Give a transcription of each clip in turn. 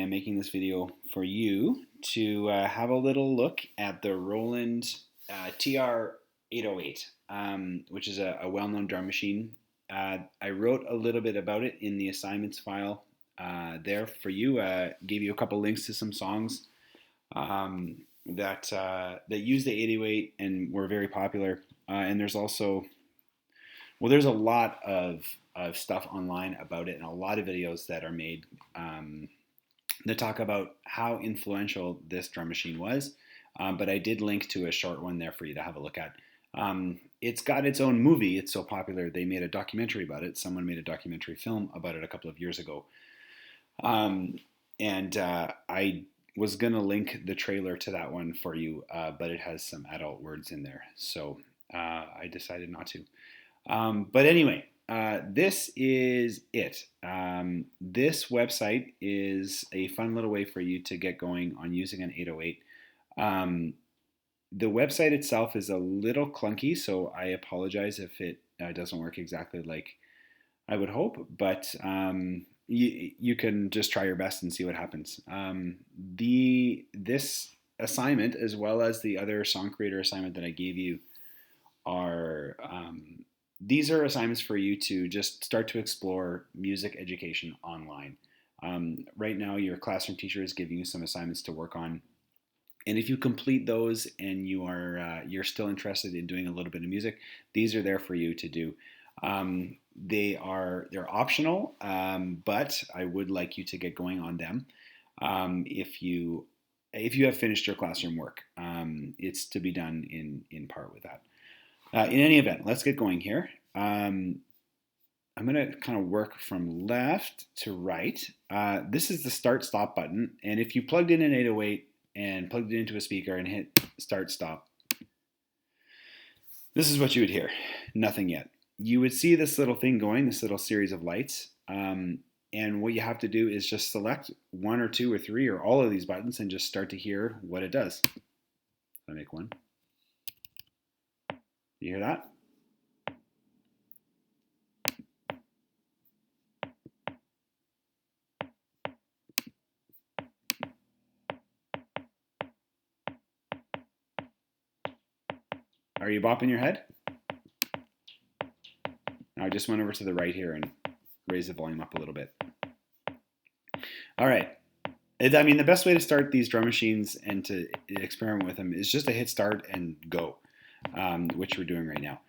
I'm making this video for you to have a little look at the Roland TR-808, which is a well-known drum machine. I wrote a little bit about it in the assignments file there for you. Gave you a couple links to some songs that use the 808 and were very popular. And there's also, well, there's a lot of stuff online about it and a lot of videos that are made that talk about how influential this drum machine was. But I did link to a short one there for you to have a look at. It's got its own movie. It's so popular. They made a documentary about it. Someone made a documentary film about it a couple of years ago. I was going to link the trailer to that one for you, but it has some adult words in there. So I decided not to. But anyway, this is it. This website is a fun little way for you to get going on using an 808. The website itself is a little clunky, so I apologize if it doesn't work exactly like I would hope, but you can just try your best and see what happens. This assignment, as well as the other song creator assignment that I gave you, are these are assignments for you to just start to explore music education online. Right now, your classroom teacher is giving you some assignments to work on, and if you complete those and you're still interested in doing a little bit of music, these are there for you to do. They're optional, but I would like you to get going on them. If you have finished your classroom work, it's to be done in part with that. In any event, let's get going here. I'm going to kind of work from left to right. This is the start-stop button, and if you plugged in an 808 and plugged it into a speaker and hit start-stop, this is what you would hear. Nothing yet. You would see this little thing going, this little series of lights, and what you have to do is just select one or two or three or all of these buttons and just start to hear what it does. I make one. You hear that? Are you bopping your head? Now I just went over to the right here and raised the volume up a little bit. All right. The best way to start these drum machines and to experiment with them is just to hit start and go, which we're doing right now.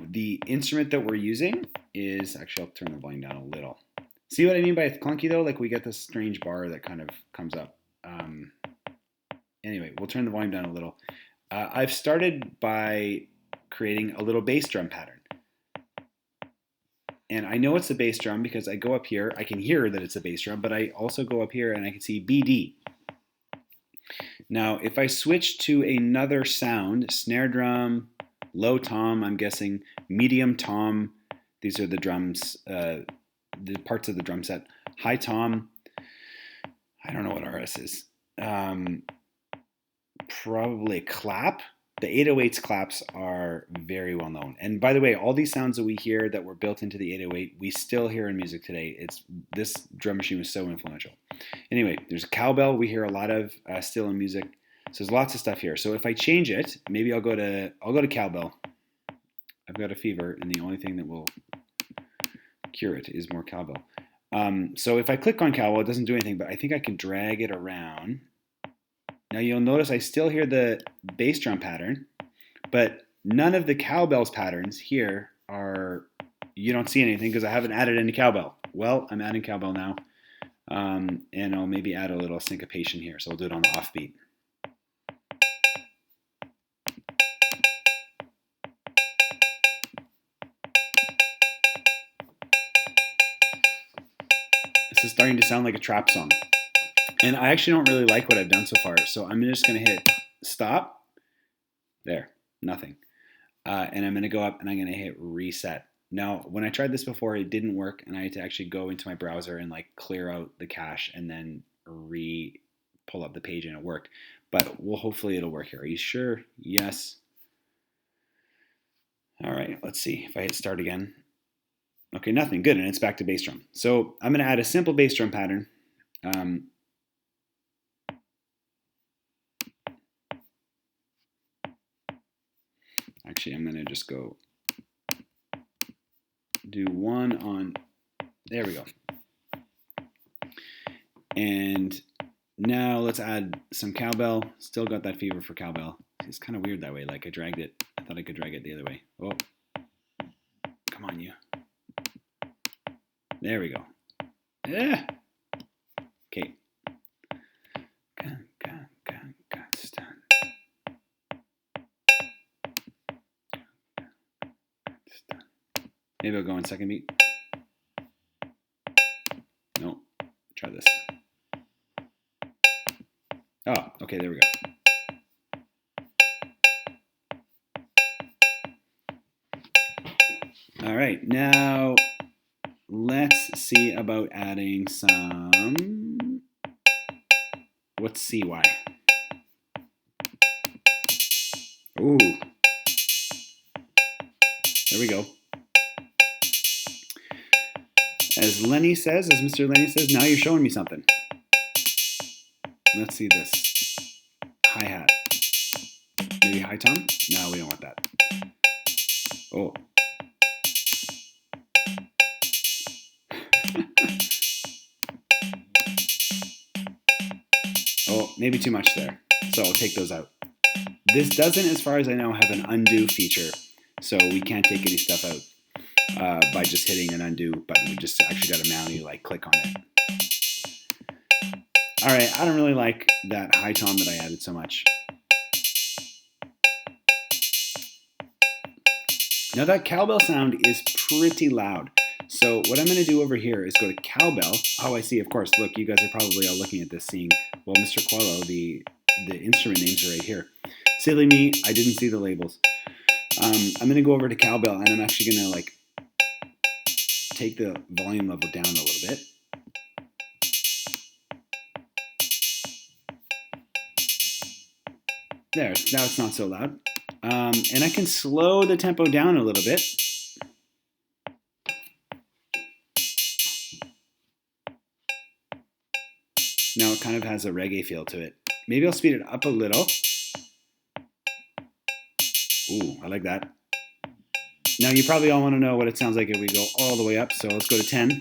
The instrument that we're using is, actually I'll turn the volume down a little. See what I mean by clunky though? Like we get this strange bar that kind of comes up. Anyway, we'll turn the volume down a little. I've started by creating a little bass drum pattern. And I know it's a bass drum because I go up here, I can hear that it's a bass drum, but I also go up here and I can see BD. Now, if I switch to another sound, snare drum, low tom, I'm guessing, medium tom, these are the drums, the parts of the drum set, high tom, I don't know what RS is, probably clap. The 808's claps are very well known. And by the way, all these sounds that we hear that were built into the 808, we still hear in music today. This drum machine was so influential. Anyway, there's a cowbell we hear a lot of still in music. So there's lots of stuff here. So if I change it, maybe I'll go to cowbell. I've got a fever, and the only thing that will cure it is more cowbell. So if I click on cowbell, it doesn't do anything, but I think I can drag it around. Now you'll notice I still hear the bass drum pattern, but none of the cowbell's patterns here you don't see anything because I haven't added any cowbell. Well, I'm adding cowbell now, and I'll maybe add a little syncopation here, so we'll do it on the offbeat. This is starting to sound like a trap song. And I actually don't really like what I've done so far, so I'm just going to hit stop. There, nothing. And I'm going to go up and I'm going to hit reset. Now, when I tried this before, it didn't work, and I had to actually go into my browser and clear out the cache and then pull up the page, and it worked. But hopefully it'll work here. Are you sure? Yes. All right, let's see. If I hit start again. Okay, nothing. Good, and it's back to bass drum. So I'm going to add a simple bass drum pattern. Um, actually, I'm going to just go do one on, there we go. And now let's add some cowbell. Still got that fever for cowbell. It's kind of weird that way. Like I dragged it. I thought I could drag it the other way. Oh, come on, you. There we go. Yeah. Okay. Maybe I'll go on second beat. No. Try this. Oh, okay, there we go. All right, now let's see about adding some, what's CY? Ooh. There we go. As Lenny says, as Mr. Lenny says, now you're showing me something. Let's see this. Hi-hat. Maybe high tom? No, we don't want that. Oh. Oh, maybe too much there. So I'll take those out. This doesn't, as far as I know, have an undo feature. So we can't take any stuff out by just hitting an undo button. We just actually got to manually like click on it. All right, I don't really like that high tom that I added so much. Now that cowbell sound is pretty loud. So what I'm going to do over here is go to cowbell. Oh, I see, of course. Look, you guys are probably all looking at this seeing, well, Mr. Qualo, the instrument names are right here. Silly me, I didn't see the labels. I'm going to go over to cowbell and I'm actually going to like take the volume level down a little bit. There, now it's not so loud. And I can slow the tempo down a little bit. Now it kind of has a reggae feel to it. Maybe I'll speed it up a little. Ooh, I like that. Now you probably all want to know what it sounds like if we go all the way up, so let's go to 10.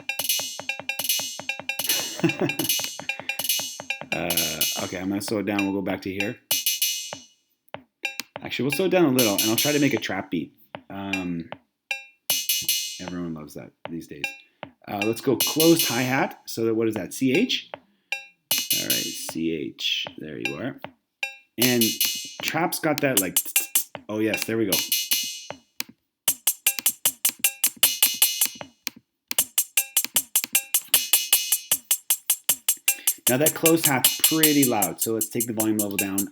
Okay, I'm going to slow it down. We'll go back to here. Actually, we'll slow it down a little, and I'll try to make a trap beat. Everyone loves that these days. Let's go closed hi-hat. So what is that, CH? All right, CH. There you are. And trap's got that like, oh yes, there we go. Now that closed hat's pretty loud, so let's take the volume level down.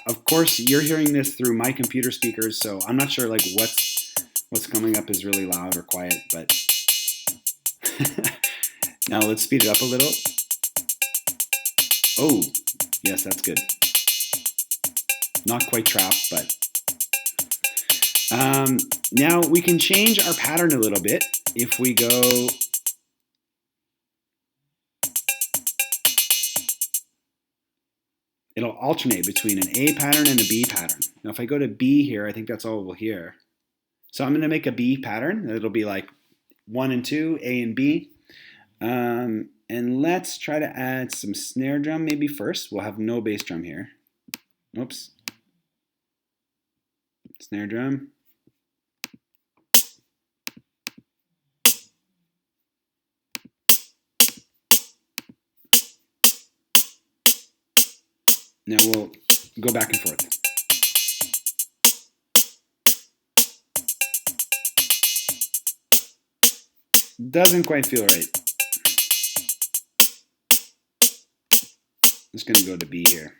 Of course, you're hearing this through my computer speakers, so I'm not sure like what's coming up is really loud or quiet, but now let's speed it up a little. Oh, yes, that's good. Not quite trap, but now we can change our pattern a little bit if we go. It'll alternate between an A pattern and a B pattern. Now if I go to B here, I think that's all we'll hear. So I'm going to make a B pattern. It'll be like 1 and 2, A and B. And let's try to add some snare drum maybe first. We'll have no bass drum here. Oops. Snare drum. Now we'll go back and forth. Doesn't quite feel right. I'm just going to go to B here.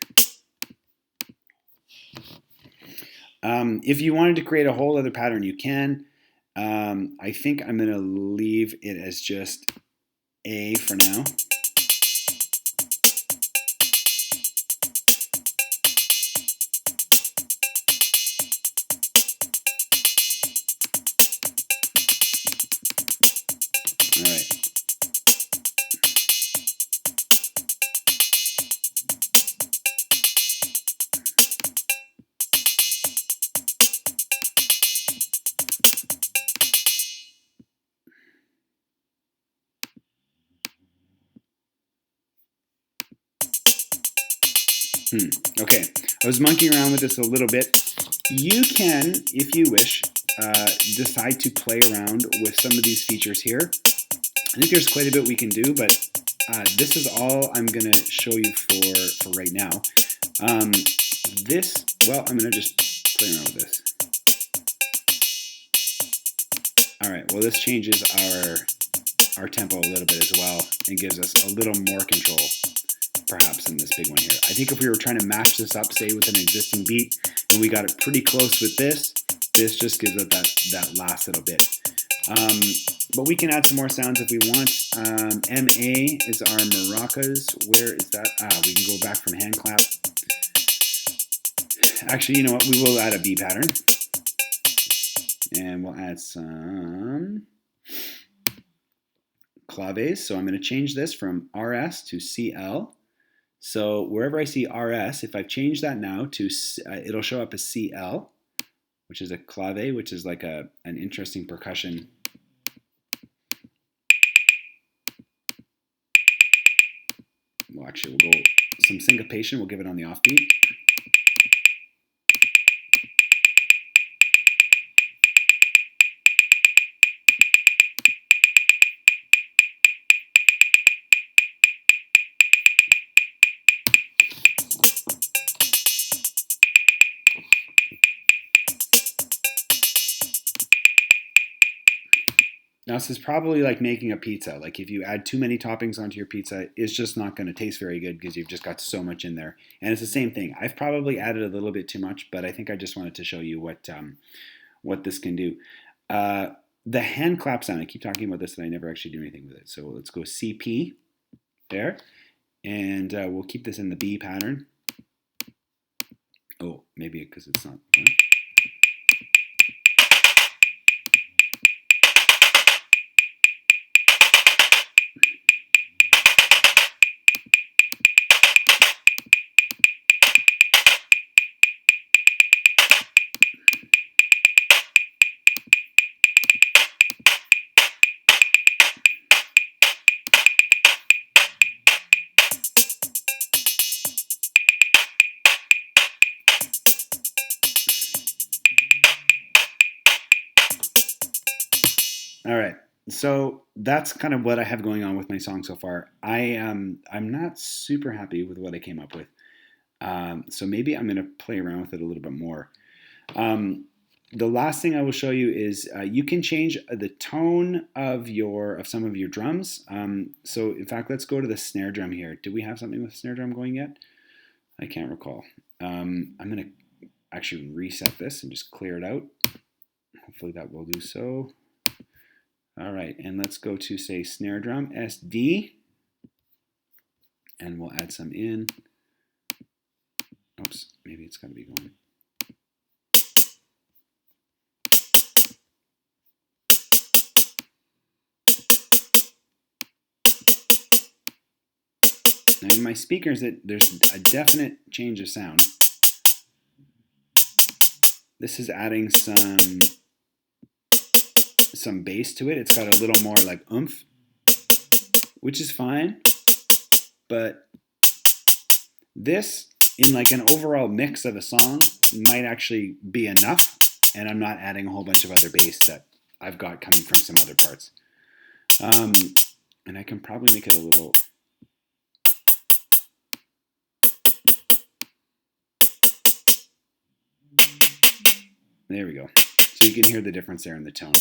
If you wanted to create a whole other pattern, you can. I think I'm going to leave it as just A for now. All right. Okay, I was monkeying around with this a little bit. You can, if you wish, decide to play around with some of these features here. I think there's quite a bit we can do, but this is all I'm going to show you for right now. I'm going to just play around with this. All right, well, this changes our tempo a little bit as well and gives us a little more control, perhaps, in this big one here. I think if we were trying to match this up, say, with an existing beat, and we got it pretty close with this just gives it that last little bit. But we can add some more sounds if we want. MA is our maracas. Where is that? We can go back from hand clap. Actually, you know what? We will add a B pattern. And we'll add some claves. So I'm going to change this from RS to CL. So wherever I see RS, if I've changed that now to, it'll show up as CL, which is a clave, which is like an interesting percussion. Well, actually, we'll go some syncopation. We'll give it on the offbeat. Now, this is probably like making a pizza. Like if you add too many toppings onto your pizza, it's just not going to taste very good because you've just got so much in there. And it's the same thing. I've probably added a little bit too much, but I think I just wanted to show you what this can do. The hand clap sound, I keep talking about this and I never actually do anything with it. So let's go CP there. And we'll keep this in the B pattern. Oh, maybe because it's not. All right. So that's kind of what I have going on with my song so far. I'm not super happy with what I came up with. So maybe I'm going to play around with it a little bit more. The last thing I will show you is you can change the tone of some of your drums. So in fact, let's go to the snare drum here. Do we have something with snare drum going yet? I can't recall. I'm going to actually reset this and just clear it out. Hopefully that will do so. All right, and let's go to, say, snare drum, SD, and we'll add some in. Oops, maybe it's got to be going. Now in my speakers, there's a definite change of sound. This is adding some bass to it. It's got a little more like oomph, which is fine. But this, in like an overall mix of a song, might actually be enough. And I'm not adding a whole bunch of other bass that I've got coming from some other parts. And I can probably make it a little... There we go. So you can hear the difference there in the tone.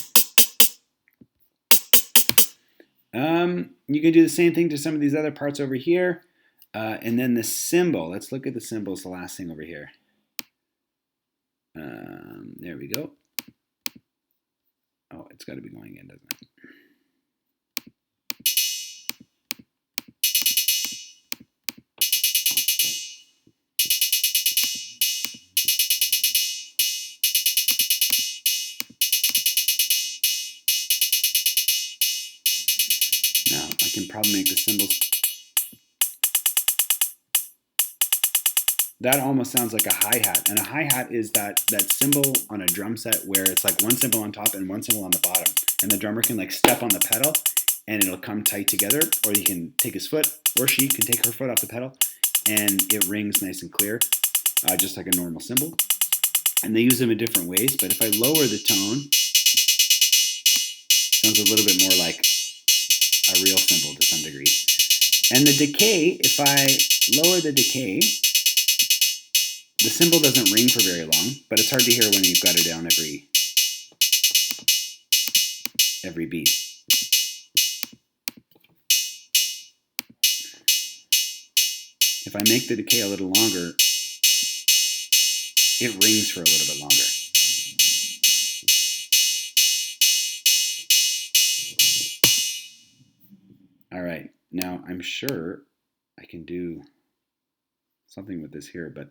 You can do the same thing to some of these other parts over here. And then the cymbal. Let's look at the cymbals, the last thing over here. There we go. Oh, it's got to be going in, doesn't it? Now, I can probably make the cymbals. That almost sounds like a hi-hat. And a hi-hat is that cymbal on a drum set where it's like one cymbal on top and one cymbal on the bottom. And the drummer can like step on the pedal and it'll come tight together. Or he can take his foot, or she can take her foot off the pedal and it rings nice and clear, just like a normal cymbal. And they use them in different ways, but if I lower the tone, it sounds a little bit more like a real cymbal to some degree. And the decay, if I lower the decay, the cymbal doesn't ring for very long, but it's hard to hear when you've got it down every beat. If I make the decay a little longer, it rings for a little bit longer. All right, now I'm sure I can do something with this here, but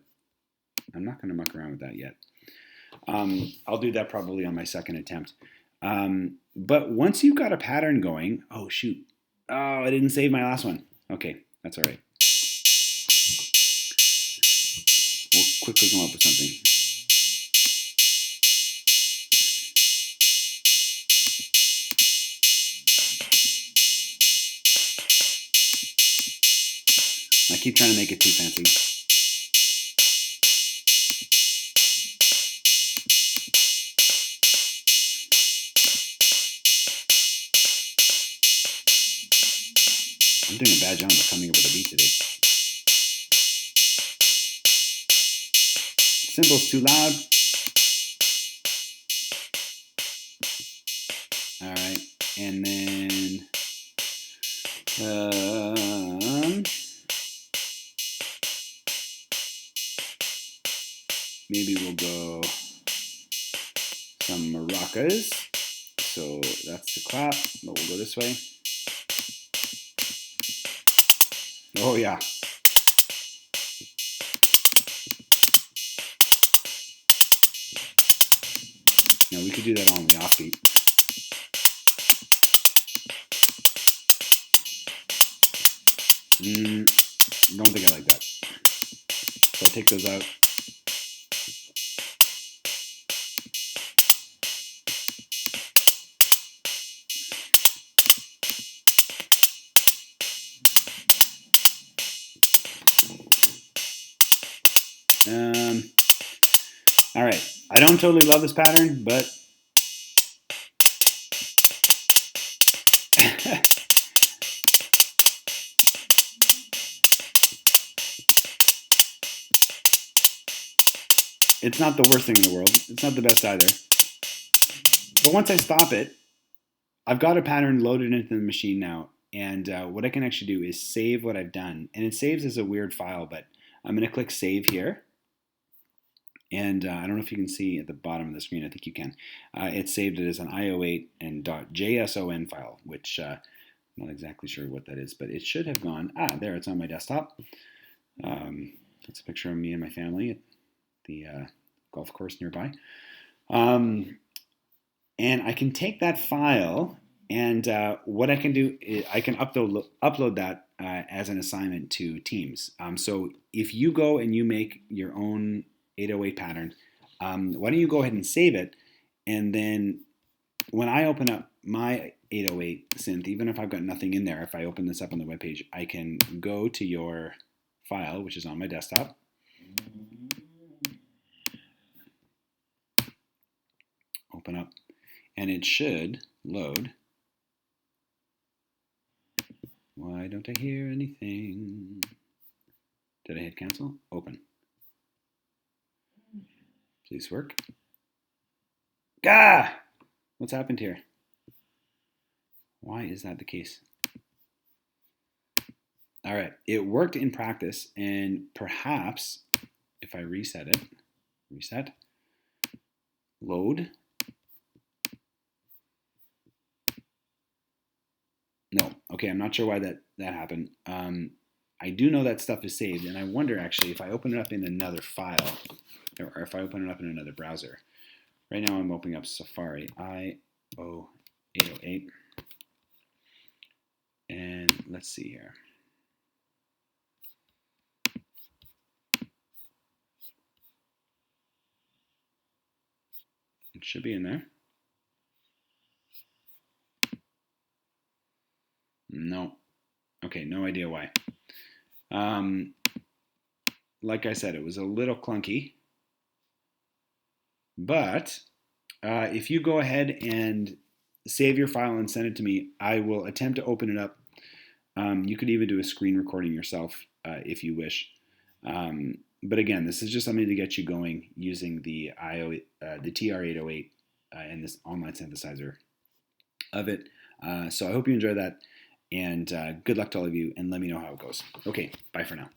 I'm not going to muck around with that yet. I'll do that probably on my second attempt. But once you've got a pattern going, oh shoot, oh, I didn't save my last one. Okay, that's all right. We'll quickly come up with something. I keep trying to make it too fancy. I'm doing a bad job of coming up with a beat today. Cymbal's too loud. All right, and then maybe we'll go some maracas. So that's the clap, but we'll go this way. Oh yeah. Now we could do that on the offbeat. Don't think I like that. So I'll take those out. All right, I don't totally love this pattern, but it's not the worst thing in the world. It's not the best either. But once I stop it, I've got a pattern loaded into the machine now, and what I can actually do is save what I've done. And it saves as a weird file, but I'm going to click Save here. And I don't know if you can see at the bottom of the screen. I think you can. It saved it as an IO8 and .json file, which I'm not exactly sure what that is, but it should have gone. There, it's on my desktop. That's a picture of me and my family at the golf course nearby. And I can take that file, and what I can do is I can upload that as an assignment to Teams. So if you go and you make your own 808 pattern, why don't you go ahead and save it, and then when I open up my 808 synth, even if I've got nothing in there, if I open this up on the webpage, I can go to your file, which is on my desktop, open up, and it should load. Why don't I hear anything? Did I hit cancel? Open. Please work. Gah! What's happened here? Why is that the case? All right, it worked in practice, and perhaps if I reset it, reset, load. No, okay, I'm not sure why that happened. I do know that stuff is saved, and I wonder actually if I open it up in another file, or if I open it up in another browser. Right now I'm opening up Safari, IO808, and let's see here. It should be in there. No. Okay, no idea why. like I said, it was a little clunky, but if you go ahead and save your file and send it to me, I will attempt to open it up. You could even do a screen recording yourself if you wish. But again, this is just something to get you going using the TR-808 and this online synthesizer of it. So I hope you enjoy that, and good luck to all of you, and let me know how it goes. Okay, bye for now.